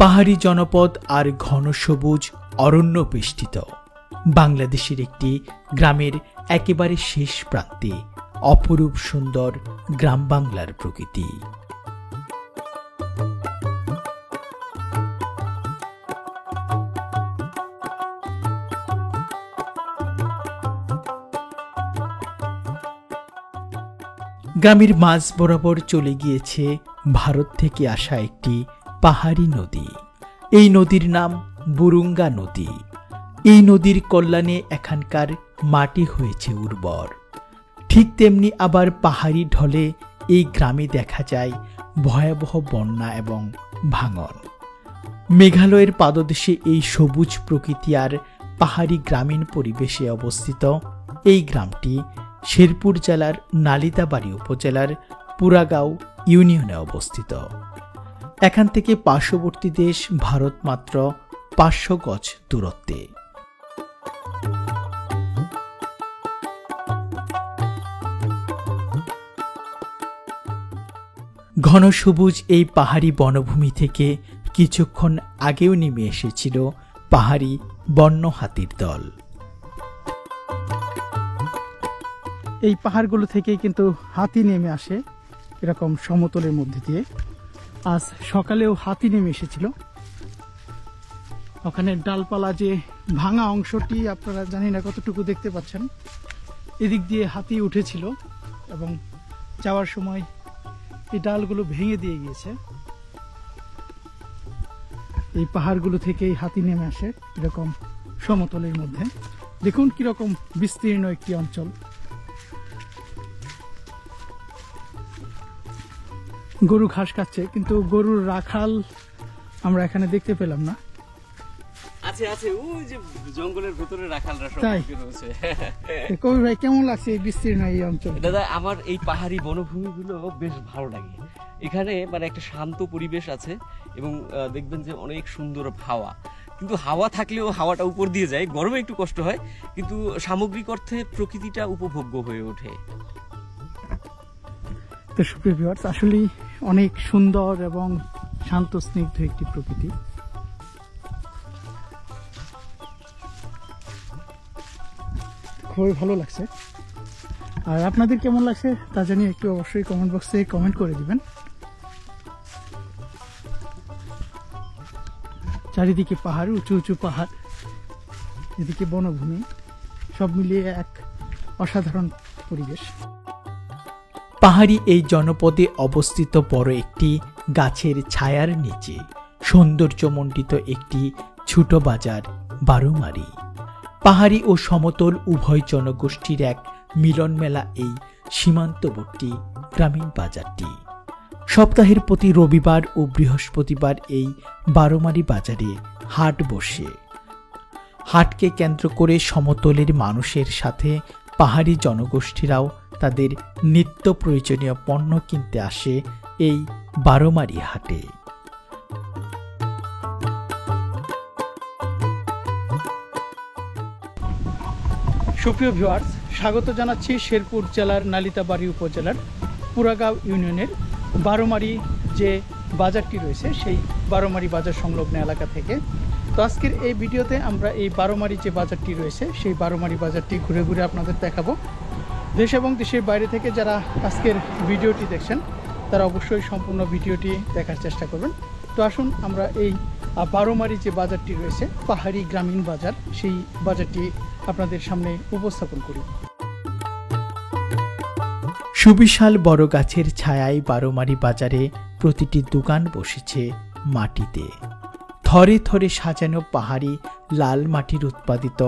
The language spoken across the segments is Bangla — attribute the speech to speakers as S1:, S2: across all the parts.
S1: পাহাড়ি জনপদ আর ঘন সবুজ অরণ্য বেষ্টিত বাংলাদেশের একটি গ্রামের একেবারে শেষ প্রান্তে অপরূপ সুন্দর গ্রাম বাংলার প্রকৃতি। গ্রামের মাঝ বরাবর চলে গিয়েছে ভারত থেকে আসা একটি পাহাড়ি নদী। এই নদীর নাম বুরুঙ্গা নদী। এই নদীর কল্যাণে এখানকার মাটি হয়েছে উর্বর। ঠিক তেমনি আবার পাহাড়ি ঢলে এই গ্রামে দেখা যায় ভয়াবহ বন্যা এবং ভাঙন। মেঘালয়ের পাদদেশে এই সবুজ প্রকৃতি আর পাহাড়ি গ্রামীণ পরিবেশে অবস্থিত এই গ্রামটি শেরপুর জেলার নালিতাবাড়ী উপজেলার পুরাগাঁও ইউনিয়নে অবস্থিত। এখান থেকে পার্শ্ববর্তী দেশ ভারত মাত্র 500 গজ দূরত্বে। ঘন সবুজ এই পাহাড়ি বনভূমি থেকে কিছুক্ষণ আগেও নেমে এসেছিল পাহাড়ি বন্য হাতির দল।
S2: এই পাহাড়গুলো থেকেই কিন্তু হাতি নেমে আসে এরকম সমতলের মধ্যে দিয়ে। আজ সকালেও হাতি নেমে এসেছিল। ওখানে ডালপালা যে ভাঙা অংশটি আপনারা জানি না কতটুকু দেখতে পাচ্ছেন, এদিক দিয়ে হাতি উঠেছিল এবং যাওয়ার সময় এই ডালগুলো ভেঙে দিয়ে গিয়েছে। এই পাহাড়গুলো থেকেই হাতি নেমে আসে এরকম সমতলের মধ্যে। দেখুন কিরকম বিস্তীর্ণ একটি অঞ্চল। গরু ঘাস খাচ্ছে, কিন্তু গরুর রাখাল আমরা এখানে দেখতে পেলাম না।
S3: আছে আছে, ওই যে জঙ্গলের ভিতরে রাখালরা সব রয়েছে।
S2: কবি ভাই, কেমন লাগছে এই বিস্তীর্ণ এই অঞ্চল?
S3: দাদা, আমার এই পাহাড়ি বনভূমিগুলো বেশ ভালো লাগে। এখানে মানে একটা শান্ত পরিবেশ আছে এবং দেখবেন যে অনেক সুন্দর হাওয়া। কিন্তু হাওয়া থাকলেও হাওয়াটা উপর দিয়ে যায়, গরমে একটু কষ্ট হয়, কিন্তু সামগ্রিক অর্থে প্রকৃতিটা উপভোগ্য হয়ে ওঠে।
S2: তো সুপ্রিয় ভিউয়ার্স, আসলে অনেক সুন্দর এবং শান্ত স্নিগ্ধ একটি প্রকৃতি। খুবই ভালো লাগছে। আর আপনাদের কেমন লাগছে তা জানিয়ে একটু অবশ্যই কমেন্ট বক্সে কমেন্ট করে দিবেন। চারিদিকে পাহাড়, উঁচু উঁচু পাহাড়, এদিকে বনভূমি, সব মিলিয়ে এক অসাধারণ পরিবেশ।
S1: পাহাড়ি এই জনপদে অবস্থিত বড় একটি গাছের ছায়ার নিচে সৌন্দর্যমণ্ডিত একটি ছোট বাজার বারোমারি। পাহাড়ি ও সমতল উভয় জনগোষ্ঠীর এক মিলন মেলা এই সীমান্তবর্তী গ্রামীণ বাজারটি। সপ্তাহের প্রতি রবিবার ও বৃহস্পতিবার এই বারোমারি বাজারে হাট বসে। হাটকে কেন্দ্র করে সমতলের মানুষের সাথে পাহাড়ি জনগোষ্ঠীরাও তাদের নিত্য প্রয়োজনীয় পণ্য কিনতে আসে এই বারোমারি হাটে।
S2: সুপ্রিয় ভিউয়ার্স, স্বাগত জানাচ্ছি শেরপুর জেলার নালিতাবাড়ী উপজেলার পুরাগাঁও ইউনিয়নের বারোমারি যে বাজারটি রয়েছে সেই বারোমারি বাজার সংলগ্ন এলাকা থেকে। তো আজকের এই ভিডিওতে আমরা এই বারোমারি যে বাজারটি রয়েছে সেই বারোমারি বাজারটি ঘুরে ঘুরে আপনাদের দেখাবো। দেশ এবং দেশের বাইরে থেকে যারা আজকের ভিডিওটি দেখছেন তারা অবশ্যই সম্পূর্ণ ভিডিওটি দেখার চেষ্টা করবেন। তো আসুন আমরা এই বারোমারি যে বাজারটি রয়েছে, পাহাড়ি গ্রামীণ বাজার, সেই বাজারটি আপনাদের সামনে উপস্থাপন করি।
S1: সুবিশাল বড় গাছের ছায়ায় বারোমারি বাজারে প্রতিটি দোকান বসেছে মাটিতে। থরে থরে সাজানো পাহাড়ি লাল মাটির উৎপাদিত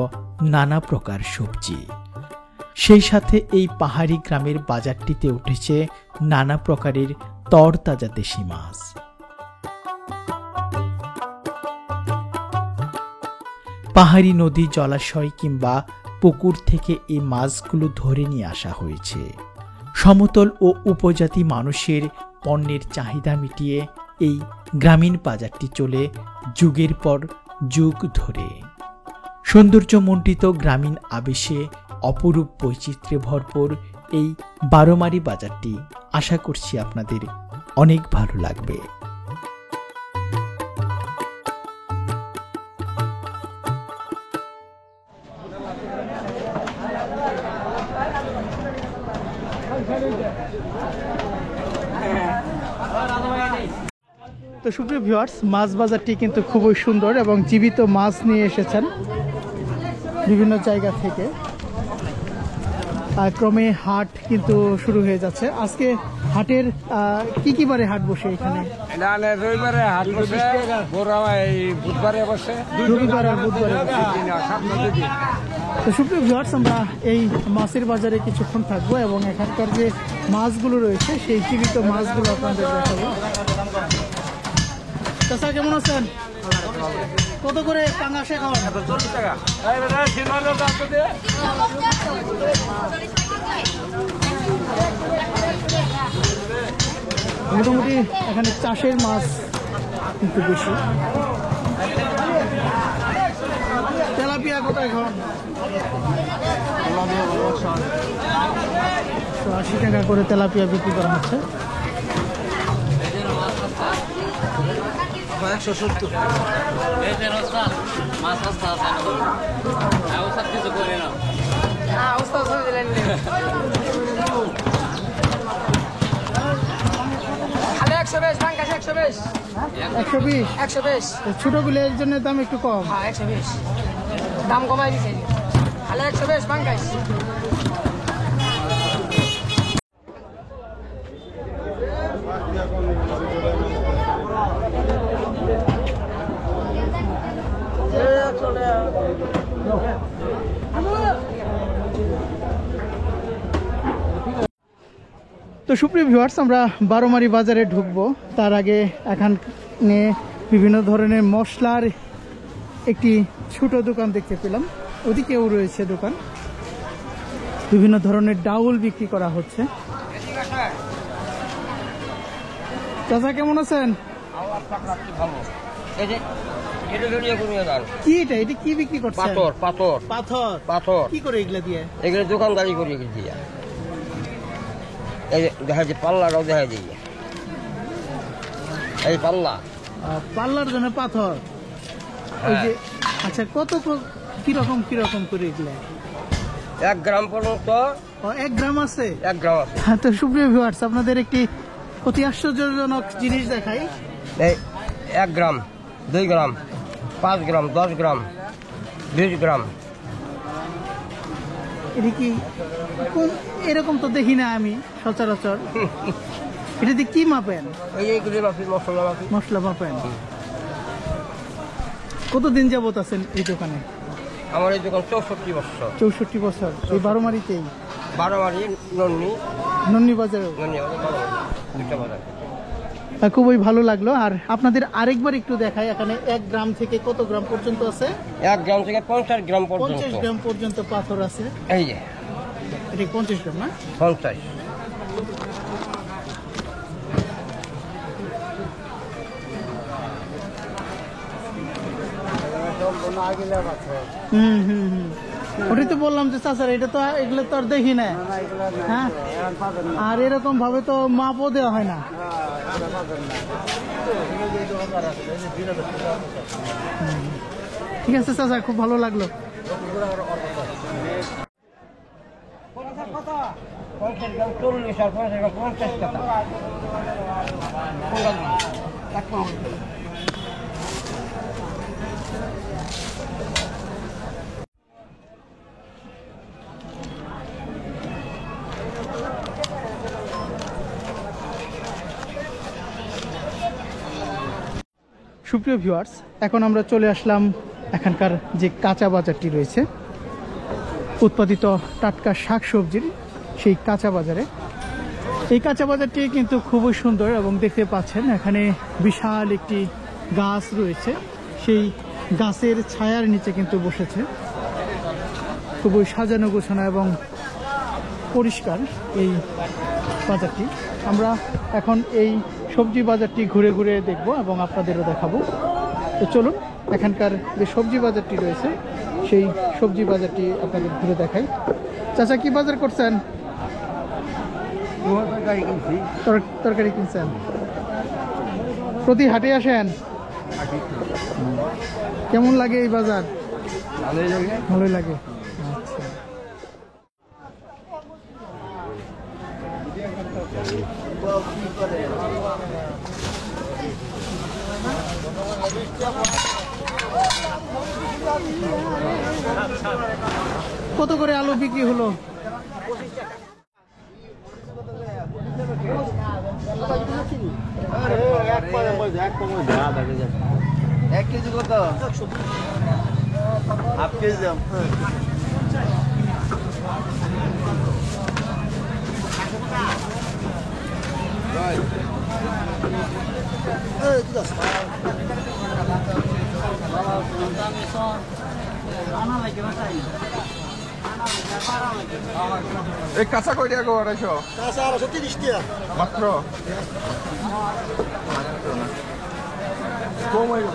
S1: নানা প্রকার সবজি। সেই সাথে এই পাহাড়ি গ্রামের বাজারটিতে উঠেছে নানা প্রকারের তরতাজা দেশি মাছ। পাহাড়ি নদী, জলাশয় কিংবা পুকুর থেকে এই মাছগুলো ধরে নিয়ে আসা হয়েছে। সমতল ও উপজাতি মানুষের পণ্যের চাহিদা মিটিয়ে এই গ্রামীণ বাজারটি চলে যুগের পর যুগ ধরে। সৌন্দর্যমণ্ডিত গ্রামীণ আবেশে অপরূপ বৈচিত্র্যে ভরপুর এই বারোমারি বাজারটি আশা করছি আপনাদের অনেক ভালো লাগবে।
S2: তো সুপ্রিয় ভিউয়ার্স, মাছ বাজারটি কিন্তু খুবই সুন্দর এবং জীবিত মাছ নিয়ে এসেছেন বিভিন্ন জায়গা থেকে। ক্রমে হাট কিন্তু শুরু হয়ে যাচ্ছে। আজকে হাটের কি বারে হাট বসে এখানে?
S4: রবিবারে হাট বসে, বুধবারে বসে,
S2: রবিবার আর বুধবারে বসে। তো সুপ্রিয় ভিউয়ার্স, আমরা এই মাছের বাজারে কিছুক্ষণ থাকবো এবং এখানকার যে মাছগুলো রয়েছে সেই জীবিত মাছগুলো আপনাদের দেখাবো। চাচা কেমন আছেন? কত করে পাঙ্গাসে খাওয়ান? 40 টাকা। মোটামুটি এখানে চাষের মাছ কিন্তু বেশি। তেলাপিয়া কোথায় খাওয়ান? 80 টাকা করে তেলাপিয়া বিক্রি করা হচ্ছে। 170। ছোটগুলো এর জন্য দাম একটু কম।
S5: 120 দাম কমাই দিছে, খালি 120 পাঙ্কাশ।
S2: তো সুপ্রিয় ভিউয়ার্স, আমরা বারোমারি বাজারে ঢুকবো। তার আগে এখানে বিভিন্ন ধরনের মশলার একটি ছোট দোকান দেখতে পেলাম। ওদিকেও রয়েছে দোকান, বিভিন্ন ধরনের ডাউল বিক্রি করা হচ্ছে। চাচা কেমন আছেন? কি এটা কি বিক্রি করছেন?
S4: পাথর
S2: পাথর।
S4: পাথর
S2: কি করে এগুলা দিয়ে?
S4: এগুলো দোকানদারি করিয়ে দিয়া, এই দেখা যায় পাল্লাটাও দেখা যায়, এই পাল্লা
S2: পাল্লার জন্য পাথর। ওই যে আচ্ছা, কত কিরকম করে এগুলা?
S4: 1 গ্রাম পর্যন্ত।
S2: 1 গ্রাম আছে?
S4: 1 গ্রাম আছে।
S2: হ্যাঁ। তো সুপ্রিয় ভিউয়ার্স, আপনাদের একটি অতি আশ্চর্যজনক জিনিস দেখাই।
S4: এই 1 গ্রাম, 2 গ্রাম, 5 গ্রাম, 10 গ্রাম, 20 গ্রাম।
S2: এটা কি এরকম তো দেখি না আমি সচরাচর। এটা দিয়ে কি মাপেন?
S4: এইগুলি মাপি,
S2: মশলা মাপেন। কতদিন যাবত আছেন এই দোকানে?
S4: আমার এই দোকান 64 বছর।
S2: 64 বছর। এই বারোমারিতেই?
S4: বারোমারি,
S2: নন্নি বাজারেও?
S4: দুটো বাজার।
S2: খুবই ভালো লাগলো। আর আপনাদের আরেকবার একটু দেখাই, এখানে 1 গ্রাম থেকে কত গ্রাম পর্যন্ত আছে?
S4: 1 গ্রাম থেকে 50 গ্রাম পর্যন্ত।
S2: 50 গ্রাম পর্যন্ত পাথর আছে।
S4: এই যে
S2: এটা 50 গ্রাম না?
S4: 50।
S2: ওটাই তো বললাম যে চাচার, এটা তো এগুলো তো আর দেখি না। হ্যাঁ, আর এরকম ভাবে তো মাপও দেওয়া হয় না। ঠিক আছে চাচা, খুব ভালো লাগলো। সুপ্রিয় ভিউয়ার্স, এখন আমরা চলে আসলাম এখানকার যে কাঁচা বাজারটি রয়েছে, উৎপাদিত টাটকা শাকসবজির সেই কাঁচা বাজারে। এই কাঁচা বাজারটি কিন্তু খুবই সুন্দর এবং দেখতে পাচ্ছেন এখানে বিশাল একটি গাছ রয়েছে। সেই গাছের ছায়ার নিচে কিন্তু বসেছে। খুবই সাজানো গোছানো এবং পরিষ্কার এই বাজারটি। আমরা এখন এই সবজি বাজারটি ঘুরে ঘুরে দেখব এবং আপনাদেরও দেখাবো। তো চলুন এখানকার যে সবজি বাজারটি রয়েছে সেই সবজি বাজারটি আপনাদের ঘুরে দেখাই। চাচা কি বাজার করছেন? তরকারি কিনছেন? প্রতি হাটে আসেন? কেমন লাগে এই বাজার? ভালোই লাগে। আচ্ছা, কত করে আলু বিক্রি হলো?
S6: এক কেজি কত? হাফ কেজি দাম।
S7: এই কাঁচা কই টাকা গো 250?
S6: কাঁচা 230 টাকা
S7: মাত্র
S6: কম হয়ে গেল।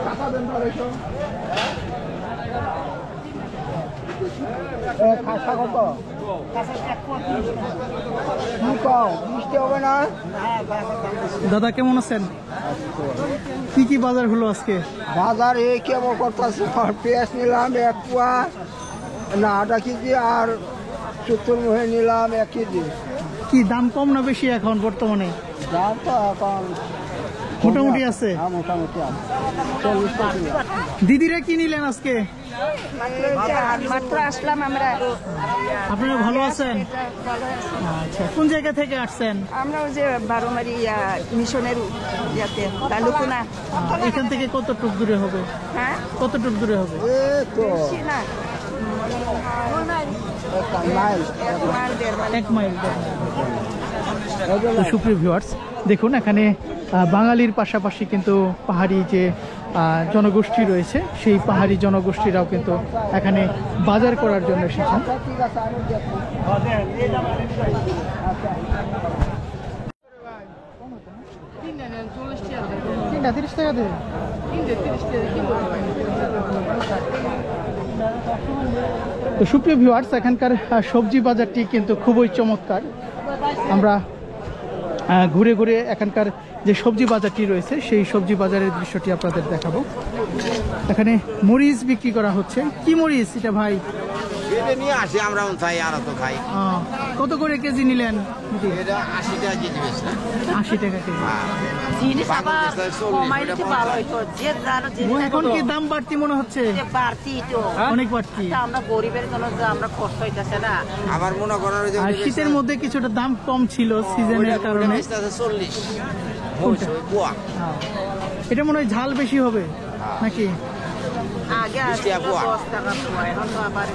S7: কাঁচা দেন 250।
S6: কাঁচা কত? কি কও? মিষ্টি হবে না?
S2: দাদা কেমন আছেন? কি কি বাজার হলো আজকে?
S6: বাজার এই কেমন করতেছে? পেঁয়াজ নিলাম 1 পোয়া না 1/2 কেজি, আর 70 মহে নিলাম 1 কেজি।
S2: কি দাম কম না বেশি এখন বর্তমানে?
S6: দাম তো এখন
S2: মোটামুটি আছে।
S6: হ্যাঁ, মোটামুটি আছে। 40 টাকা।
S2: দিদিরা কি নিলেন আজকে?
S8: মাত্র আসলাম আমরা।
S2: আপনারা ভালো আছেন? আচ্ছা, কোন জায়গা থেকে আসছেন?
S8: আমরা ওই যে বারোমারি মিশনের ইয়াতে তালুকুনা।
S2: এখান থেকে কতটুক দূরে হবে?
S8: হ্যাঁ,
S2: কতটুক দূরে হবে?
S6: এই তো
S8: বেশি না,
S6: মাইল।
S2: 1 মাইল। তো সুপ্রিয় ভিউয়ার্স, দেখুন এখানে বাঙালির পাশাপাশি কিন্তু পাহাড়ি যে জনগোষ্ঠী রয়েছে, সেই পাহাড়ি জনগোষ্ঠীরাও কিন্তু এখানে বাজার করার জন্য এসেছেন।
S6: ঠিক আছে, আমি দেখবো।
S2: তিনটা 30 টাকা দেবে। তো সুপ্রিয় ভিউয়ার্স, এখানকার সবজি বাজারটি কিন্তু খুবই চমৎকার। আমরা ঘুরে ঘুরে এখানকার যে সবজি বাজারটি রয়েছে সেই সবজি বাজারের দৃশ্যটি আপনাদের দেখাবো। এখানে মরিচ বিক্রি করা হচ্ছে। কি মরিচ এটা ভাই?
S9: এটা নিয়ে আসি আমরা খাই, আর তো খাই।
S2: কত করে কেজি নিলেন?
S9: এটা 80 টাকা কেজি বেশি।
S2: 80 টাকা কেজি। এখন কি দাম বাড়তি মনে হচ্ছে? অনেক বাড়তি।
S8: আমরা গরিবের জন্য আমরা কষ্ট হইতেছে না।
S9: আমার মনে করার
S2: আর শীতের মধ্যে কিছুটা দাম কম ছিল সিজনের কারণে।
S9: 40
S2: এটা মনে হয় ঝাল বেশি হবে নাকি?
S8: আগে
S9: 20 টাকা পোয়া।
S8: 10 টাকা পোয়া, এখন তো আবার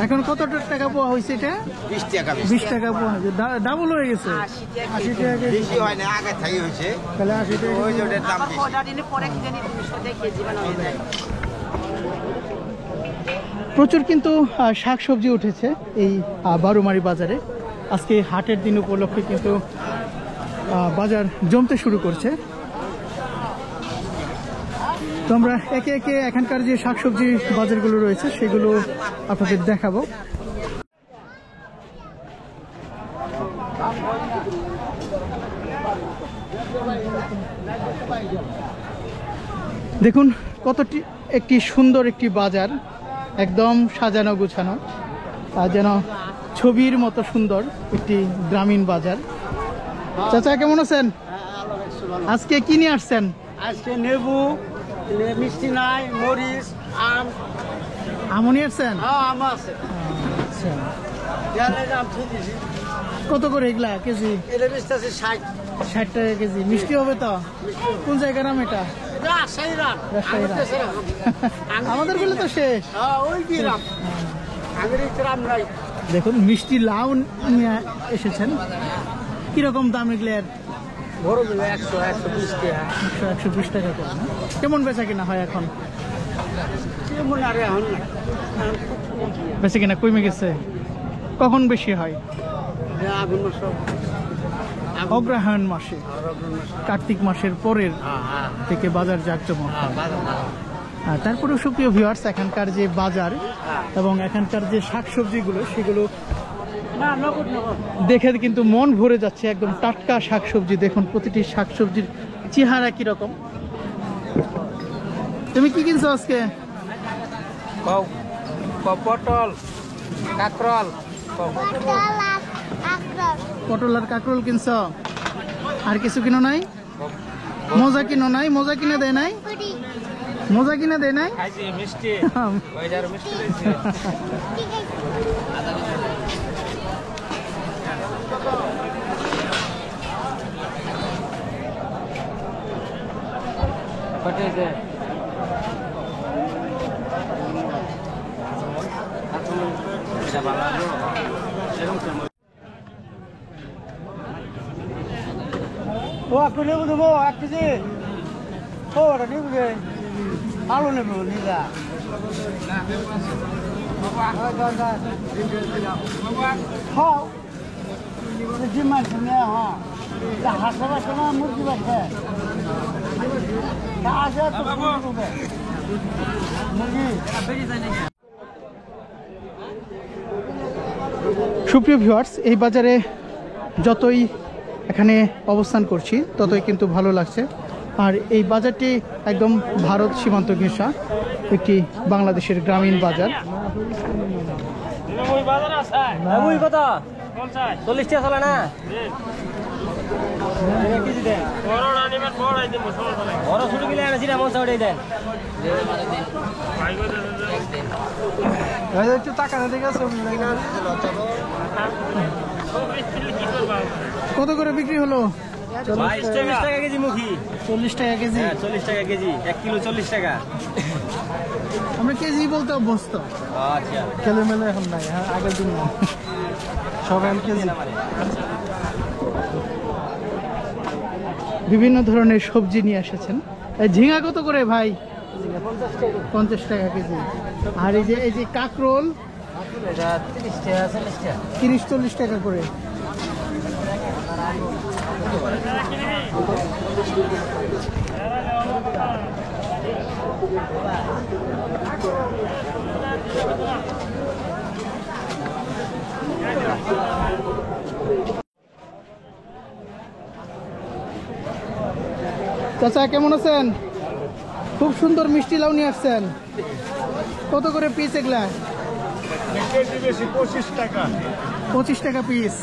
S2: এখন কত টাকা পোয়া হয়েছে এটা?
S9: 20 টাকা
S2: 20 টাকা পোয়া হয়েছে, ডাবল হয়ে গেছে।
S8: 80
S2: টাকা কেজি।
S9: বেশি হয় না, আগে থেকে হয়েছে।
S2: তাহলে 80 টাকা
S9: ওই
S2: কেজি।
S9: যে ওটার দাম
S8: আবার
S9: বেশি।
S8: কটা দিনে পরে কি জানি 200 টাকা কেজি বানানো যায়।
S2: প্রচুর কিন্তু শাকসবজি উঠেছে এই বারোমারি বাজারে। আজকে হাটের দিন উপলক্ষে কিন্তু বাজার জমতে শুরু করছে। তো আমরা একে একে এখানকার যে শাকসবজি বাজারগুলো রয়েছে সেগুলো আপনাদের দেখাবো। দেখুন কতটি একটি সুন্দর একটি বাজার, একদম সাজানো গুছানো, যেন ছবির মতো সুন্দর একটি গ্রামীণ বাজার। চাচা কেমন আছেন? আজকে কি নিয়ে আসছেন?
S6: আজকে নেবু, মিষ্টি নাই, মরিচ, আম।
S2: আমও নিয়ে আসছেন?
S6: আম আছে।
S2: আচ্ছা,
S6: আম দিয়েছি।
S2: কত করে এগুলা কেজি?
S6: এটা বেচতেছে 60।
S2: 60 টাকা কেজি। মিষ্টি হবে তো? কোন জায়গার আম এটা?
S6: রাজশাহী রাম।
S2: রাজশাহীর আম। আমাদের গুলো তো শেষ।
S6: ওই কি রাম? আগের রাম নাই।
S2: দেখুন মিষ্টি লাউ নিয়ে এসেছেন। কিরকম দাম এগুলোর?
S6: বড় গুলো 100, 120 টাকা।
S2: 120 টাকা করে না? কেমন বেচা কিনা হয় এখন?
S6: কেমন আর এখন না।
S2: বেচা কিনা কমে গেছে? কখন বেশি হয়?
S6: আগুন মাস।
S2: অগ্রহায়ণ মাসে, কার্তিক মাসের পরের থেকে বাজার জাঁকজমক হয়। তারপরেও সুপ্রিয় ভিউয়ার্স, এখানকার যে বাজার এবং এখানকার যে শাকসবজিগুলো সেগুলো দেখে কিন্তু মন ভরে যাচ্ছে। একদম টাটকা শাকসবজি। দেখুন প্রতিটি শাকসবজির চেহারা কিরকম। তুমি কি কিনছো আজকে?
S4: পটল কাকরল
S2: পটল আর কাঁকরোল কিনছ, আর কিছু কিনো নাই? মোজা কিনো নাই? মোজা কিনে দেয় নাই? মোজা কিনে দেয় নাই?
S4: মিষ্টি
S6: ও একটু লেবু দেবো 1 কেজি। ও ওটা নেবু রে, আলু নেবো নিজা। হ্যাঁ ডিম মারছি না, হ্যাঁ হাঁসা বাসা না মুরগি বাসা আসে তো মুরগি।
S2: সুপ্রিয় ভিউয়ার্স, এই বাজারে যতই এখানে অবস্থান করছি ততই কিন্তু ভালো লাগছে। আর এই বাজারটি একদম ভারত সীমান্ত ঘেঁষা একটি বাংলাদেশের গ্রামীণ বাজার।
S4: কত 40 টাকা চলে না? বড় ছোট গিলে এনেছি না, মন চাউড়ে দেন।
S6: একটু টাকা না দেখে
S2: কত করে বিক্রি হলো?
S4: 40 টাকা কেজি মুখী।
S2: 40 টাকা কেজি?
S4: 40 টাকা কেজি, 1 কিলো 40 টাকা।
S2: আমরা কেজি বলতে অভ্যস্ত।
S4: আচ্ছা,
S6: খেলে মেলে এখন নাই, হ্যাঁ আগের দিন না, সব কেজি।
S2: বিভিন্ন ধরনের সবজি নিয়ে এসেছেন। এই ঝিঙা কত করে ভাই? 50 টাকা কেজি। আর এই যে কাঁকরোল 30-40 টাকা করে। চাচা কেমন আছেন? খুব সুন্দর মিষ্টি লাউ নিয়ে আসছেন। কত করে পিস এগুলা?
S7: 25 টাকা
S2: 25 টাকা পিস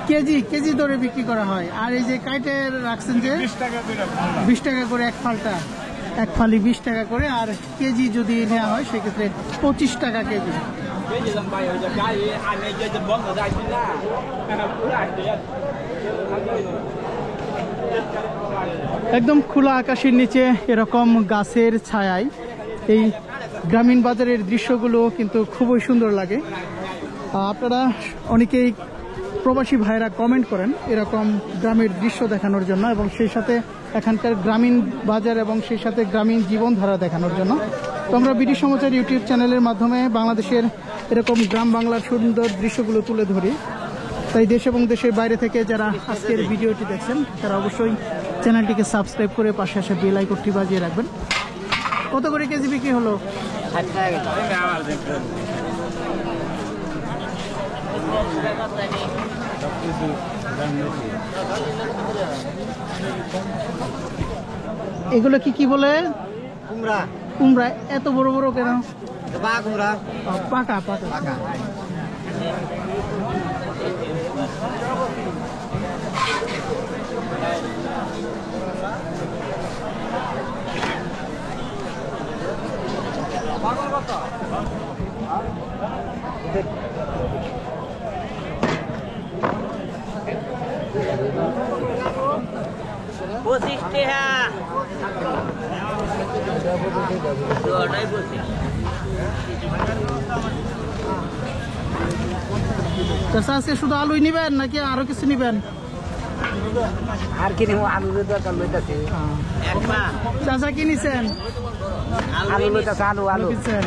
S2: কেজি। কেজি দরে বিক্রি করা হয়। আর এই যে কাইটে রাখছেন যে 20 টাকা করে এক ফালটা, এক ফালি 20 টাকা করে। আর কেজি যদি নেওয়া হয় সেক্ষেত্রে 25 টাকা কেজি। একদম খোলা আকাশের নিচে এরকম গাছের ছায়ায় এই গ্রামীণ বাজারের দৃশ্যগুলো কিন্তু খুবই সুন্দর লাগে। আপনারা অনেকেই প্রবাসী ভাইরা কমেন্ট করেন এরকম গ্রামের দৃশ্য দেখানোর জন্য, এবং সেই সাথে এখানকার গ্রামীণ বাজার এবং সেই সাথে গ্রামীণ জীবনধারা দেখানোর জন্য। তো আমরা বিডি সমাচার ইউটিউব চ্যানেলের মাধ্যমে বাংলাদেশের এরকম গ্রাম বাংলার সুন্দর দৃশ্যগুলো তুলে ধরি। তাই দেশ এবং দেশের বাইরে থেকে যারা আজকের ভিডিওটি দেখছেন তারা অবশ্যই চ্যানেলটিকে সাবস্ক্রাইব করে পাশে আসে বেল আইকনটি বাজিয়ে রাখবেন। কত করে কেজি বিক্রি হলো? এগুলো কি বলে?
S6: কুমড়া।
S2: কুমড়া এত বড় বড় কেন?
S6: কুমড়া
S2: পাকা পাকা পাকা। আজকে শুধু আলুই নিবেন নাকি আরো কিছু নিবেন?
S6: আর কি নেব? আলুর দরকার লইতাছে।
S2: চাচা কি নিছেন?
S6: আলু লইতাছে, আলু আলু
S2: কিনছেন?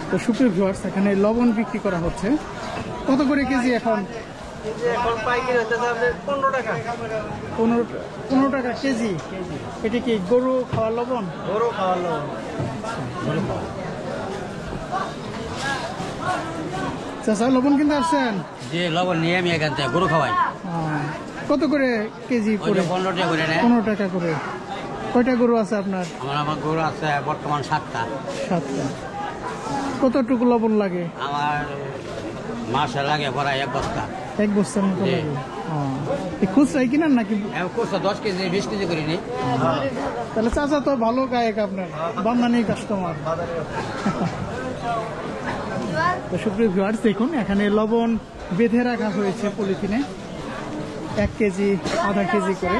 S2: তো সুপ্রিয় ভিউয়ার্স, এখানে লবণ বিক্রি করা হচ্ছে। কত করে কেজি এখন?
S5: এখন পাইকারি হতেছে আপনার 15 টাকা।
S2: 15 টাকা কেজি। এটা কি গরু খাওয়ার লবণ?
S5: গরু খাওয়ার লবণ।
S2: চাচা লবণ কিনতে আসছেন?
S4: যে লবণ নিয়ে আমি এখান থেকে গরু খাওয়াই।
S2: কত করে কেজি করে?
S4: 15 টাকা করে নেয়।
S2: 15 টাকা করে। কয়টা গরু আছে আপনার?
S4: আমার গরু আছে বর্তমান 7টা।
S2: 7টা। কতটুকু লবণ লাগে?
S4: আমার মাসে লাগে প্রায় 1 বস্তা।
S2: 1 বস্তার মতো লাগে। খুচরাই কিনেন নাকি?
S4: 10 কেজি 20 কেজি করে নিই।
S2: তাহলে চাচা তো ভালো গায়ক আপনার, বান্দানি কাস্টমার। তো সুপ্রিয় ভিউয়ার্স, দেখুন এখানে লবণ বেঁধে রাখা হয়েছে পলিথিনে, 1 কেজি, আধা কেজি করে।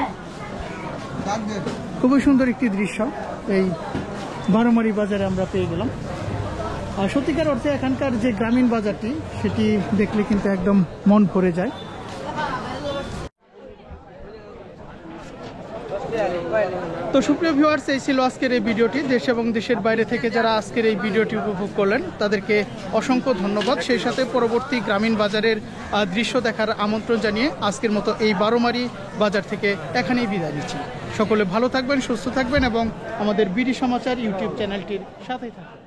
S2: খুবই সুন্দর একটি দৃশ্য এই বারোমারি বাজারে আমরা পেয়ে গেলাম। আর সত্যিকার অর্থে এখানকার যে গ্রামীণ বাজারটি, সেটি দেখলে কিন্তু একদম মন ভরে যায়। তো সুপ্রিয় ভিউয়ার্স, এই ছিল আজকের এই ভিডিওটি। দেশ এবং দেশের বাইরে থেকে যারা আজকের এই ভিডিওটি উপভোগ করলেন তাদেরকে অসংখ্য ধন্যবাদ। সেই সাথে পরবর্তী গ্রামীণ বাজারের দৃশ্য দেখার আমন্ত্রণ জানিয়ে আজকের মতো এই বারোমারি বাজার থেকে এখানেই বিদায় নিচ্ছি। সকলে ভালো থাকবেন, সুস্থ থাকবেন এবং আমাদের বিডি সমাচার ইউটিউব চ্যানেলটির সাথেই থাকবেন।